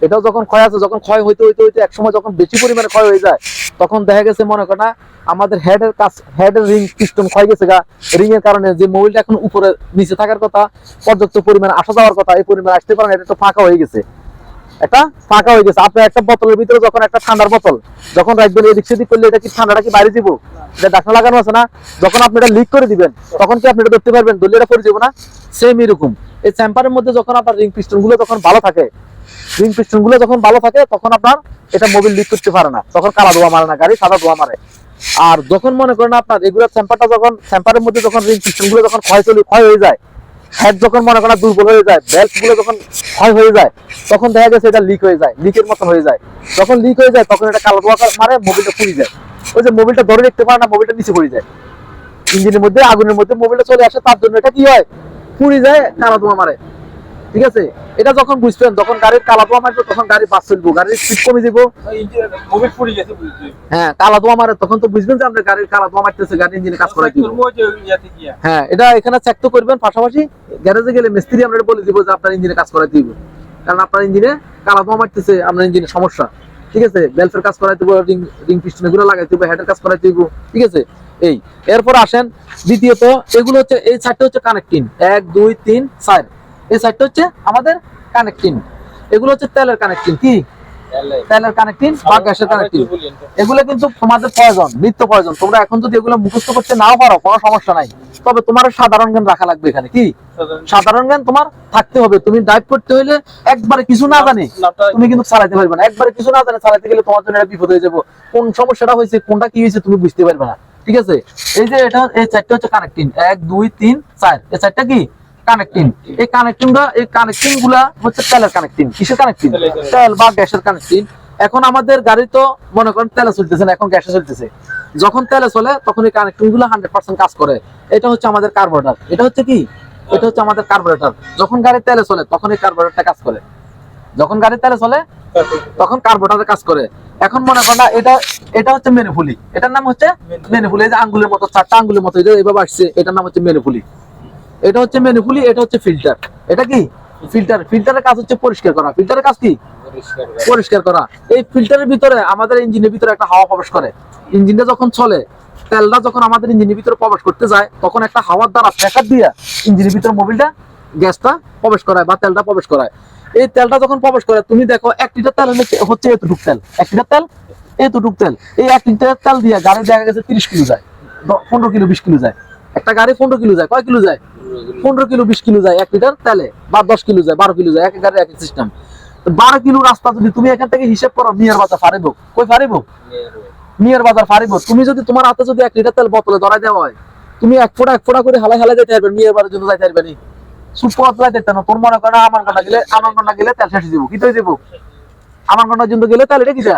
এটাও যখন ক্ষয় আছে, যখন ক্ষয় হইতে হইতে হইতে এক সময় যখন বেশি পরিমাণে ক্ষয় হয়ে যায়, তখন দেখা গেছে মনে করেন আমাদের হেডের রিং পিস্টন ক্ষয় গেছে গা, রিং এর কারণে যে মোবিলটা এখন উপরে নিচে থাকার কথা, পর্যাপ্ত পরিমাণে আসা যাওয়ার কথা, এই পরিমাণে আসতে পারে না, এটা তো ফাঁকা হয়ে গেছে, একটা ফাঁকা হয়ে গেছে। আপনার একটা বোতলের ভিতরে যখন একটা ঠান্ডার বোতল যখন রাখবেন এদিক সেদিক করলে এটা কি ঠান্ডাটা কি বাইরে দিব, এটা ঢাকনা লাগানো আছে না, যখন আপনি এটা লিক করে দিবেন তখন কি আপনি এটা ধরতে পারবেন, ধরলে এটা পড়ে যাবো না? সেম এরকম এই চ্যাম্পারের মধ্যে যখন আপনার রিং পিস্টন গুলো যখন ভালো থাকে, রিং পিস্টন গুলো যখন ভালো থাকে, তখন আপনার এটা মোবিল লিক করতে পারে না, তখন কালা ধোয়া মারে না, গাড়ি সাদা ধোয়া মারে। আর যখন মনে করেন আপনার এগুলো চ্যাম্পারটা যখন চ্যাম্পারের মধ্যে যখন রিং পিস্টন গুলো যখন ক্ষয় হয়ে যায়, হেড যখন মনে করেন দুর্বল হয়ে যায়, বেল্ট গুলো যখন ক্ষয় হয়ে যায়, তখন দেখা গেছে এটা লিক হয়ে যায়, লিকের মতন হয়ে যায়। যখন লিক হয়ে যায় তখন এটা কালো ধোয়া মারে, মোবিলটা পুড়ে যায়। ওই যে মোবিলটা ধরে দেখতে পারে না, মোবিলটা নিচে পড়ে যায়, ইঞ্জিনের মধ্যে আগুনের মধ্যে মোবিলটা চলে আসে, তার জন্য এটা কি হয়, পুড়ে যায়, কালো ধোয়া মারে। ঠিক আছে, এটা যখন বুঝবেন, যখন গাড়ির কালা ধোয়া মারবে তখন গাড়ি বাস চলবো, গাড়ির স্পিড কমে যাবো। হ্যাঁ, কালা ধোয়া মারে তখন তো বুঝবেন যে আপনার গাড়ির কালা ধোয়া মারতেছে, গাড়ির ইঞ্জিনে কাজ করাই দিব। হ্যাঁ, এটা এখানে চেক তো করবেন, পাশাপাশি গ্যারেজে গেলে মিস্ত্রি আমরা বলে দিব যে আপনার ইঞ্জিনে কাজ করাই দিব, কারণ আপনার ইঞ্জিনে কালা ধোয়া মারতেছে, আপনার ইঞ্জিনে সমস্যা। ঠিক আছে, বেলফের কাজ করাই দিব, রিং পিস্টন এগুলো লাগাই দিব, হেডের কাজ করাই দিব। ঠিক আছে, এই এরপর আসেন দ্বিতীয়ত, এগুলো হচ্ছে এই সাইডটা হচ্ছে কানেক্টিং, 1 2 3 4, এই সাইডটা হচ্ছে আমাদের কানেক্টিং, এগুলো হচ্ছে তেলের কানেক্টিং, কি তেলের কানেক্টিং বা গ্যাসের কানেক্টিং। এগুলো কিন্তু তোমাদের প্রয়োজন, নিত্য প্রয়োজন। তোমরা এখন যদি এগুলো মুখস্থ করতে নাও পারো কোনো সমস্যা নাই, তবে তোমার সাধারণ জ্ঞান রাখা লাগবে এখানে, কি সাধারণ জ্ঞান তোমার থাকতে হবে। তুমি ড্রাইভ করতে হইলে একবারে কিছু না জানি তুমি কিন্তু চালাতে পারবে না, একবারে কিছু না জানি চালাতে গেলে তোমার জন্য বিপদ হয়ে যাবো, কোন সমস্যাটা হয়েছে কোনটা কি হয়েছে তুমি বুঝতে পারবে না। ঠিক আছে, এই যে এটা এই চারটা হচ্ছে কানেক্টিং, 1 2 3 4, এই চারটা কি কানেক্টিং। এই কানেক্টিং গুলা হচ্ছে তেলের কানেক্টিং। কিসের কানেক্টিং? তেল বা গ্যাসের কানেক্টিং। এখন আমাদের গাড়ি তো মনে করেন তেলে চলতেছে না, এখন গ্যাসে চলতেছে। যখন তেলে চলে তখন এই কানেক্টিং গুলো 100% কাজ করে। এটা হচ্ছে আমাদের কার্বোরেটর, এটা হচ্ছে কি, এটা হচ্ছে আমাদের কার্বোরেটর। যখন গাড়ি তেলে চলে তখন এই কার্বোরেটরটা কাজ করে, যখন গাড়ি তেলে চলে তখন কার্বোরেটর কাজ করে। এখন মনে করেন এটা হচ্ছে মেনুফুলি, এটার নাম হচ্ছে মেনুফুলি। এই যে আঙ্গুলের মতো, 4টা আঙ্গুলের মতো এইভাবে আসছে, এটার নাম হচ্ছে মেনুফুলি। এটা হচ্ছে মেনুফুলি, এটা হচ্ছে ফিল্টার। এটা কি ফিল্টার? ফিল্টারের কাজ হচ্ছে পরিষ্কার করা। ফিল্টারের কাজ কি? পরিষ্কার করা। এই ফিল্টারের ভিতরে আমাদের ইঞ্জিনের ভিতরে একটা হাওয়া প্রবেশ করে। ইঞ্জিনটা যখন চলে, তেলটা যখন আমাদের ইঞ্জিনের ভিতরে প্রবেশ করতে যায়, তখন একটা হাওয়ার দ্বারা প্রেসার দিয়ে ইঞ্জিনের ভিতরে মোবিলটা গ্যাসটা প্রবেশ করায় বা তেলটা প্রবেশ করায়। এই তেলটা যখন প্রবেশ করে, তুমি দেখো 1 লিটার তেল হচ্ছে এতটুক তেল, 1 লিটার তেল এতটুক তেল। এই 1 লিটার তেল দিয়ে গাড়ি দেখা গেছে 30 কিলো যায়, 15 কিলো 20 কিলো যায়। একটা গাড়ি 15 কিলো যায়, কয় কিলো যায়? 15 কিলো 20 কিলো যায় 1 লিটার তেলে, বা 10 কিলো যায়, 12 কিলো যায়। এক গাড়ির এক সিস্টেম। 12 কিলো রাস্তা যদি তুমি এখান থেকে হিসেব করো, মিয়ার বাজার ফারিব, কই ফারিব? মিয়ার বাজার ফারিব। তুমি যদি তোমার হাতে যদি 1 লিটার তেল বোতলে ধরাই দেওয়া হয়, তুমি এক ফোঁটা করে হালাই হালাই যেতে পারবে, মিয়ার বাজার জন্য যাইতে পারবে নি, সুপথ যাইতে না। তোর মনে করো আমার ঘন্টা গেলে তেল শেষ দিব, কি তো দিব আমার ঘন্টার জন্য গেলে তেল, এটা কি যা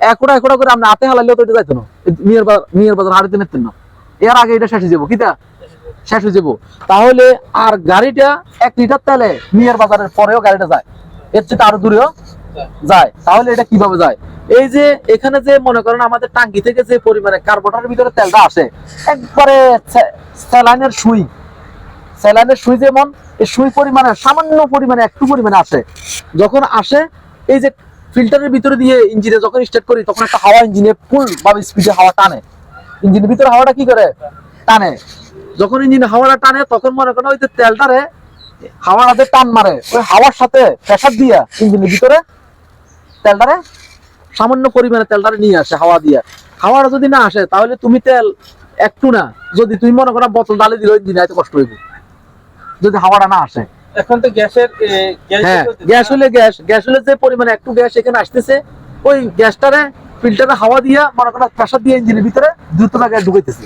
এক ফোঁটা করে আমরা হাতে হালাইলেও তো এটা যাইতো না, মিয়ার বাজার হারিতে নিতেন না। এর আগে এটা শেষ হয়ে যাবো, কিটা শেষ হয়ে যাবো। তাহলে আর গাড়িটা 1 লিটার তেলে মিয়ার বাজারের পরেও গাড়িটা যায়, এর চেয়ে আরো দূরেও যায়। তাহলে এটা কিভাবে যায়? এই যে এখানে যে মনে করেন আমাদের টাঙ্কি থেকে যে পরিমাণে কার্বোরেটরের ভিতরে তেলটা আসে, একবারে স্যালাইনের সুই যেমন এই সুই পরিমাণে সামান্য পরিমাণে একটু পরিমাণে আসে। যখন আসে, এই যে ফিল্টারের ভিতরে দিয়ে ইঞ্জিনে যখন স্টার্ট করি, তখন একটা হাওয়া ইঞ্জিনে ফুল ভাবে স্পিডে হাওয়া টানে, ইঞ্জিনের ভিতরে হাওয়াটা কি করে টানে। যখন ইঞ্জিনে হাওয়াটা টানে, তখন মনে করেন ওই যে তেলটারে হাওয়ার হাতে টান মারে, ওই হাওয়ার সাথে প্রেসার দিয়া ইঞ্জিনের ভিতরে তেলটারে সামান্য পরিমাণে তেলটারে নিয়ে আসে হাওয়া দিয়া। হাওয়াটা যদি না আসে, তাহলে তুমি তেল একটু না, যদি তুমি মনে করো বোতল ডালে দিলে ইঞ্জিনে এত কষ্ট হইব, যদি হাওয়াটা না আসে। এখন তো গ্যাসের হ্যাঁ, গ্যাস হলে যে পরিমাণে একটু গ্যাস এখানে আসতেছে, ওই গ্যাসটারে ফিল্টারে হাওয়া দিয়া মনে করো প্রেসার দিয়ে ইঞ্জিনের ভিতরে দ্রুত গ্যাস ঢুকাইতেছে।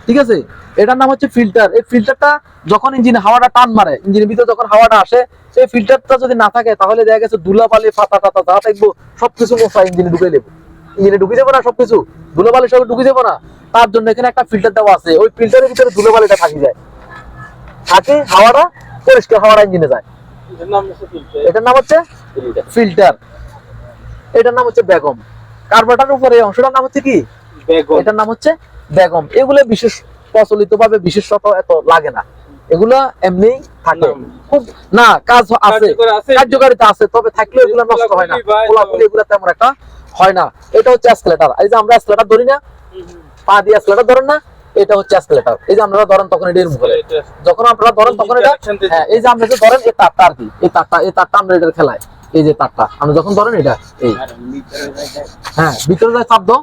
ঠিক আছে, এটার নাম হচ্ছে ফিল্টার। এই ফিল্টারটা যখন ইঞ্জিনে হাওয়াটা টান মারে, ইঞ্জিনের ভিতরে যখন হাওয়াটা আসে, সেই ফিল্টারটা যদি না থাকে, তাহলে দেখা গেছে ধুলাবালি ফাটা টাটা যা থাকবো সবকিছু মশা ইঞ্জিনে ঢুকে দেবো, ইঞ্জিনে ঢুকে দেবো না, সবকিছু ধুলাবালি সব ঢুকে দেবো না। তার জন্য এখানে একটা ফিল্টার দেওয়া আছে, ওই ফিল্টারের ভিতরে ধুলাবালিটা থাকি যায়, থাকে হাওয়াটা পরিষ্কার হাওয়াটা ইঞ্জিনে যায়। এটার নাম হচ্ছে ফিল্টার, এটার নাম হচ্ছে বেগম। কার্বোরেটরের উপরে এই অংশটার নাম হচ্ছে কি? বেগম। এটার নাম হচ্ছে বেগম। এগুলো বিশেষ প্রচলিত ভাবে বিশেষত এত লাগে না, এগুলা এমনি থাকে। খুব না কাজ আছে, কার্যকারিতা আছে, তবে থাকলে এগুলো নষ্ট হয় না, খোলাখুলি এগুলো তেমন একটা হয় না। এটা হচ্ছে এসকেলেটর। এই যে আমরা এসকেলেটর ধরি না, পা দিয়ে এসকেলেটর ধরেন না, এটা হচ্ছে এসকেলেটর। এই যে আপনারা ধরেন তখন এটা এরকম করে, যখন আপনারা ধরেন তখন এটা, হ্যাঁ এই যে আমরা যে ধরেন এই তারটা আর কি, এই তারটা আমরা এটার খেলায়, এই যে তারটা আমরা যখন ধরেন এটা এই, হ্যাঁ ভিতরে যায় চাপ দাও,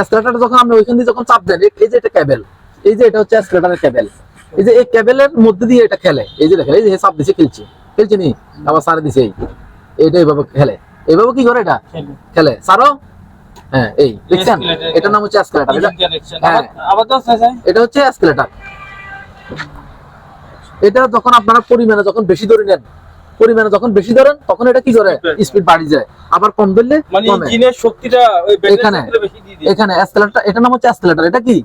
এসকেলেটরটা যখন আমরা ওইখান দিয়ে যখন চাপ দেন, এই যে এটা কেবল, এই যে এটা হচ্ছে এসকেলেটরের কেবল, এই যে এই কেবলের মধ্যে দিয়ে এটা খেলে, এই যে দেখেন এই যে চাপ দিছে খেলছে নি, আবার সারে দিছে এইটা এইভাবে খেলে, এইভাবে কি করে এটা খেলে সারো, হ্যাঁ এই দেখছেন, এটার নাম হচ্ছে এসকেলেটর। এটা হচ্ছে এসকেলেটর। এটা যখন আপনারা পরিমাণে যখন বেশি ধরে নেন, পরিমাণে যখন বেশি ধরেন তখন এটা কি করে স্পিড বাড়ি যায়, আবার কম ধরলে ইঞ্জিনের শক্তিটা ওই এখানে বেশি দিয়ে দেয়। এখানে এসকেলেটর, এটার নাম হচ্ছে এসকেলেটর। এটা কি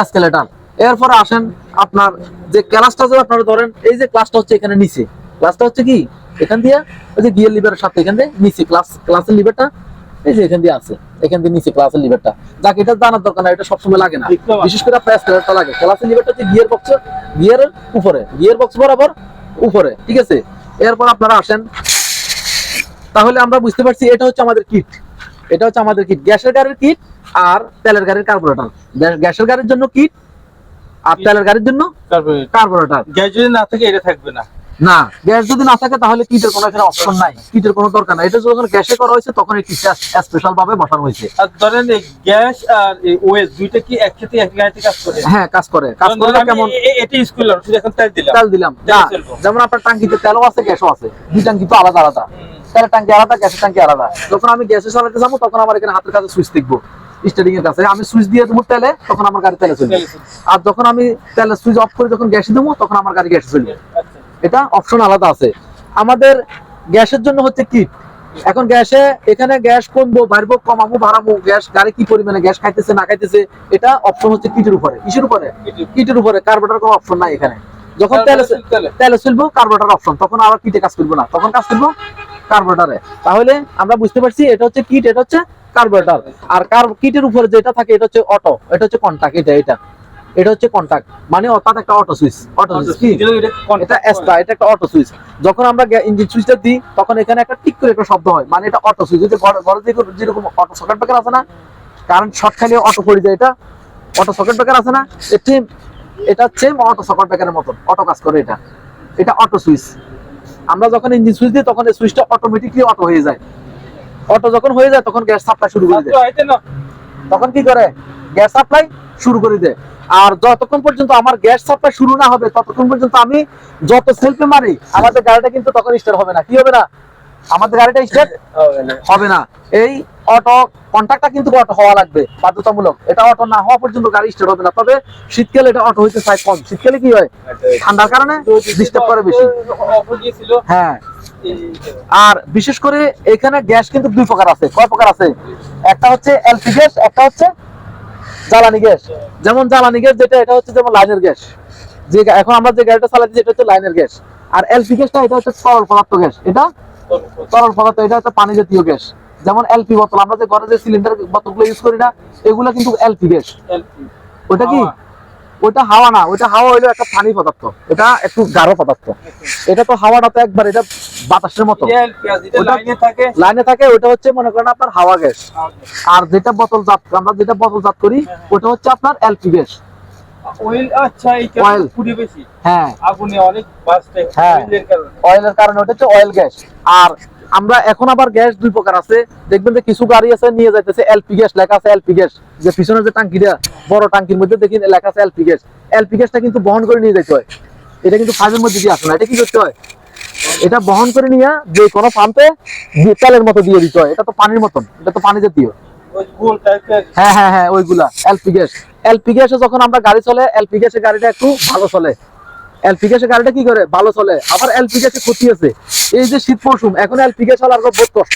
এসকেলেটর। এরপরে আসেন আপনার যে ক্লাসটা যে আপনারা ধরেন, এই যে ক্লাসটা হচ্ছে এখানে নিচে, ক্লাসটা হচ্ছে কি এখান দিয়ে ওই যে গিয়ার লিভারের সাথে এখান দিয়ে নিচে ক্লাসের লিভারটা এই যে এখান দিয়ে আছে, এখান দিয়ে নিচে ক্লাসের লিভারটা, যাকে এটা জানার দরকার না, এটা সবসময় লাগে না, বিশেষ করে আপনার এসকেলেটরটা লাগে। ক্লাসের লিভারটা হচ্ছে গিয়ার বক্স, গিয়ারের উপরে, গিয়ার বক্স বরাবর উপরে, ঠিক আছে। এরপর আপনারা আসেন, তাহলে আমরা বুঝতে পারছি এটা হচ্ছে আমাদের কিট, এটা হচ্ছে আমাদের কিট, গ্যাসের গাড়ির কিট আর তেলের গাড়ির কার্বোরেটর। গ্যাসের গাড়ির জন্য কিট আর তেলের গাড়ির জন্য কার্বোরেটর। গ্যাস যদি না থাকে এটা থাকবে না, না গ্যাস যদি না থাকে তাহলে কিটের কোনো এখানে অপশন নাই, কিটের কোনো দরকার নাই। এটা যখন গ্যাসে করা হয়েছে তখন এই কিটটা স্পেশাল ভাবে বসানো হয়েছে। আর ধরেন এই গ্যাস আর এই ওএস দুইটা কি একসাথে এক গাড়িতে কাজ করে? হ্যাঁ কাজ করে। কাজ করে কেমন? এটা স্কুল শুধু এখন তেল দিলাম, যেমন আপনার টাঙ্কিতে তেলও আছে গ্যাসও আছে, দুই টাঙ্কি তো আলাদা আলাদা, তেলের টাঙ্কি আলাদা গ্যাসের টাঙ্কি আলাদা। যখন আমি গ্যাসে চালাতে যাবো তখন আমার এখানে হাতের কাছে সুইচ দেখবো, স্টার্টিং এর কাছে আমি সুইচ দিয়ে দেবো তেলে, তখন আমার গাড়ি তেলে চলবে। আর যখন আমি তেলের সুইচ অফ করে যখন গ্যাসে দেবো তখন আমার গাড়ি গ্যাসে চলবে। এটা অপশন আলাদা আছে। আমাদের গ্যাসের জন্য হচ্ছে কিট। এখন গ্যাসে এখানে গ্যাস কমবো বাড়বো কমাবো বাড়াবো, গ্যাস গাড়ি কি পরিমাণে গ্যাস খাইতেছে না খাইতেছে, এটা অপশন হচ্ছে কিটের উপরে। কিসের উপরে? কিটের উপরে। কার্বোরেটর কোনো অপশন নাই এখানে। যখন তেলে চলবো কার্বোরেটর অপশন, তখন আবার কিটে কাজ করবো না, তখন কাজ করবো কার্বোরেটরে। তাহলে আমরা বুঝতে পারছি এটা হচ্ছে কিট, এটা হচ্ছে কার্বোরেটর। আর কিটের উপরে যেটা থাকে এটা হচ্ছে অটো, এটা হচ্ছে কন্টাক্ট, এটা হচ্ছে কন্টাক্ট, মানে অর্থাৎ একটা অটো সুইচ। অটো সুইচ কি? এটা এক্সট্রা, এটা একটা অটো সুইচ। যখন আমরা ইঞ্জিন সুইচটা দিই তখন এখানে একটা টিক করে একটা শব্দ হয়, মানে এটা অটো সুইচ। যদি ঘরে যেরকম অটো সকেট ব্রেকার আছে না, কারেন্ট শর্ট খাইলে অটো পড়ে যায়, এটা অটো সকেট ব্রেকার আছে না, এটা সেম অটো সকেট ব্রেকারের মতন অটো কাজ করে। এটা অটো সুইচ। আমরা যখন ইঞ্জিন সুইচ দিই তখন এই সুইচটা অটোমেটিকলি অটো হয়ে যায়। অটো যখন হয়ে যায় তখন গ্যাস সাপ্লাই শুরু করে দেয়। তখন কি করে? গ্যাস সাপ্লাই শুরু করে দেয়। আর যতক্ষণ পর্যন্ত আমার গ্যাস সাপ্লাই শুরু না হবে ততক্ষণ পর্যন্ত আমি যত সেলফে মারি আমাদের গাড়িটা কিন্তু তখন স্টার্ট হবে না। কি হবে না? আমাদের গাড়িটা স্টার্ট হবে না। এই অটো কন্টাক্টটা কিন্তু অটো হওয়া লাগবে বাধ্যতামূলক। এটা অটো না হওয়া পর্যন্ত গাড়ি স্টার্ট হবে না। তবে শীতকালে এটা অটো হইতে চায় কম। শীতকালে কি হয়? ঠান্ডার কারণে ডিস্টার্ব করে বেশি। হ্যাঁ, আর বিশেষ করে এখানে গ্যাস কিন্তু দুই প্রকার আছে। কয় প্রকার আছে? একটা হচ্ছে এলপি গ্যাস, একটা হচ্ছে জ্বালানি গ্যাস। যেমন জ্বালানি গ্যাস যেটা, এটা হচ্ছে যেমন লাইনের গ্যাস, যে এখন আমরা যে গাড়িটা চালাচ্ছি এটা হচ্ছে লাইনের গ্যাস। আর এলপি গ্যাসটা এটা হচ্ছে তরল পদার্থ গ্যাস। এটা তরল পদার্থ, এটা হচ্ছে পানি জাতীয় গ্যাস। যেমন এলপি বোতল, আমরা যে ঘরে যে সিলিন্ডার বোতলগুলো ইউজ করি না, এগুলো কিন্তু এলপি গ্যাস। ওটা কি? ওটা হাওয়া না, ওটা হাওয়া হইলো একটা পানি পদার্থ, এটা একটু গাঢ় পদার্থ। এটা তো হাওয়াটা তো একবার এটা বাতাসের মতো লাইনে থাকে, ওটা হচ্ছে মনে করেন আপনার হাওয়া গ্যাস। আর যেটা বোতলজাত, আমরা যেটা বোতলজাত করি ওটা হচ্ছে আপনার এলপি গ্যাস। অয়েলের কারণে ওটা হচ্ছে অয়েল গ্যাস। আর আমরা এখন আবার গ্যাস দুই প্রকার আছে। দেখবেন যে কিছু গাড়ি আছে নিয়ে যাইতেছে এলপি গ্যাস, লেখা আছে এলপি গ্যাস, যে পিছনের যে টাঙ্কিটা বড় টাঙ্কির মধ্যে দেখি লেখা আছে এলপি গ্যাস। এলপি গ্যাসটা কিন্তু বহন করে নিয়ে যেতে হয়, এটা কিন্তু ফাইভের মধ্যে দিয়ে আসে না। এটা কি করতে হয়? এটা বহন করে নিয়ে যে কোনো পাম্পে তেলের মতো দিয়ে দিতে হয়। এটা তো পানির মতন, এটা তো পানি জাতীয়। হ্যাঁ হ্যাঁ হ্যাঁ, ওইগুলা এলপি গ্যাস। এলপি গ্যাসে যখন আমরা গাড়ি চলে, এলপি গ্যাসের গাড়িটা একটু ভালো চলে। এলপি গ্যাসের গাড়িটা কি করে? ভালো চলে। আবার এলপি গ্যাসের ক্ষতি আছে। এই যে শীত মৌসুম, এখন এলপি গ্যাস চালার বহুত কষ্ট।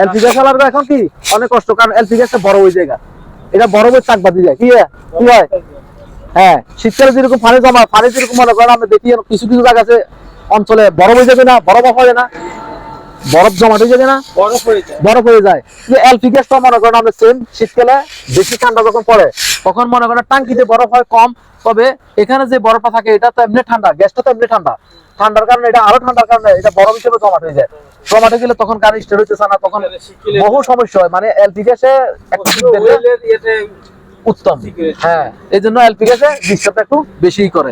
এলপি গ্যাস চালার এখন কি অনেক কষ্ট, কারণ এলপি গ্যাসটা বড় হয়ে যায়, এটা বড় হয়ে চাক বাঁধি যায়। কি হয়? হ্যাঁ, শীতকালে যেরকম পানি জমা, পানি যেরকম মনে করেন আমরা দেখি কিছু কিছু জায়গা আছে অঞ্চলে বরফ হয়ে যাবে না, বরফ হয় না, বরফ জমা হয়ে যাবে না, বরফ হয়ে যায়। এলপি গ্যাসটা মনে করেন আমরা সেম শীতকালে বেশি ঠান্ডা যখন পড়ে তখন মনে করেন টাঙ্কিতে বরফ হয় কম, তবে এখানে যে বরফটা থাকে এটা তো এমনি ঠান্ডা, গ্যাসটা তো এমনি ঠান্ডা, ঠান্ডার কারণে এটা আরো ঠান্ডার কারণে এটা বরফ হিসেবে জমাট হয়ে যায়। জমাট হয়ে গেলে তখন কারেন্ট স্টার্ট হইতেছে না, তখন বহু সমস্যা হয়। মানে এলপি গ্যাসে একটা উত্তম। হ্যাঁ, এই জন্য এলপি গ্যাসে ডিস্টার্বটা একটু বেশিই করে।